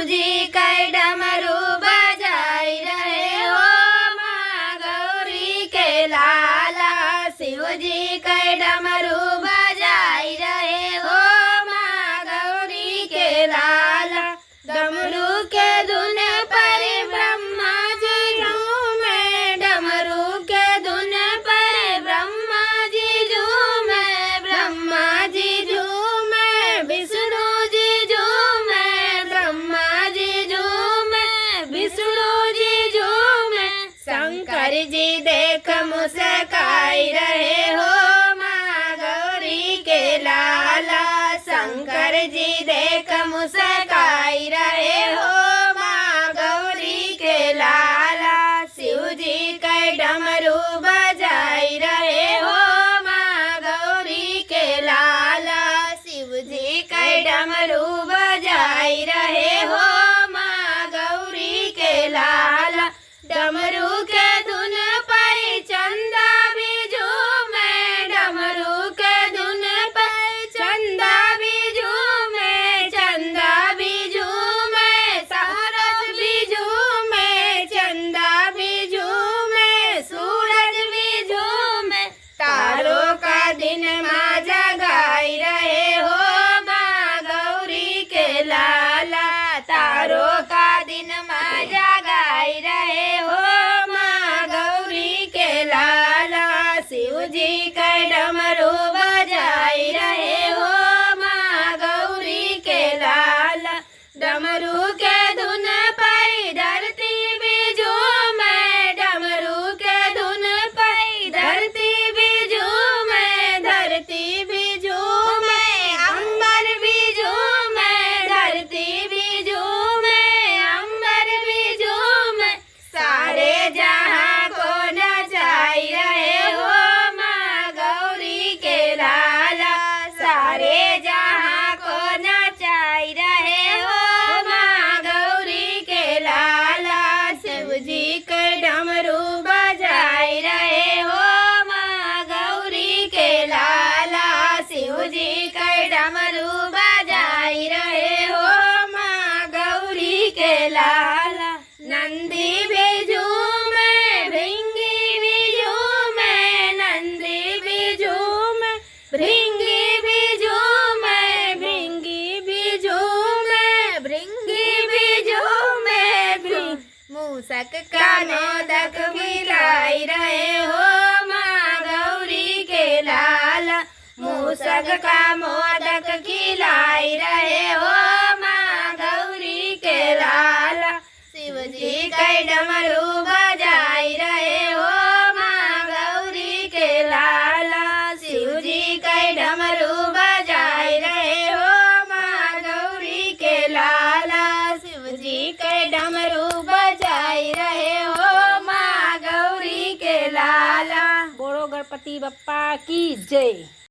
जी कई डमरू बजाई रहे हो माँ गौरी के लाला। शिव जी कई डमरू बजाई रहे हो माँ गौरी के लाला। डमरू के धुन पर ब्रह्मा जी झूमे, डमरू के धुन पर ब्रह्मा जी झूमे, ब्रह्मा जी झूमे, विष्णु जी झूमे, ब्रह्मा जी झूमे, विष्णु जी झूमे। शंकर जी देख मुस्काई रहे हो माँ गौरी के लाला। शंकर जी देख मुस्काई रहे हो माँ गौरी के लाला। शिव जी कई डमरू बजाई रहे हो माँ गौरी के लाला। शिव जी कई डमरू बजाई रहे हो माँ गौरी के लाला। डमरू के धुन पर चंदा भी झूमे, डमरू के धुन पर चंदा भी झूमे, चंदा भी झूमे, सूरज भी झूमे, चंदा भी झूमे, सूरज भी झूमे। तारों का दिन माँ जगाई रहे हो माँ गौरी के लाला। तारों का दिन माँ जगाई रहे हो माँ गौरी के लाला। शिव जी कई डमरू बजाई रहे हो माँ गौरी के लाला। डमरू के धुन पर धरती भी झूमे, डमरू के धुन पर धरती भी झूमे, धरती भी झूमे, अंबर भी झूमे, धरती भी झूमे, अंबर भी झूमे। सारे जहां को नचाई रहे हो माँ गौरी के लाला। सारे जहां को नचाई रहे हो माँ गौरी के लाला। शिव जी के डमरू बजाई रहे हो माँ गौरी के लाला। शिव जी के डमरू बजाई रहे हो माँ गौरी के लाला। नंदी भी झूमे, भृंगी भी झूमे, नंदी भी झूमे, भृंगी भी झूमे, भृंगी भी झूमे, भृंगी भी झूमे। मूषक का मोदक मिलाई रहे हो माँ गौरी के लाला। मूषक का मोदक खिलाई रहे हो माँ गौरी के लाला। शिव जी कई डमरू बजाई रहे हो माँ गौरी के लाला। शिव जी कई डमरू बजाई रहे हो माँ गौरी के लाला। शिव जी कई डमरू बजाई रहे हो माँ गौरी के लाला। बोलो गणपति बप्पा की जय।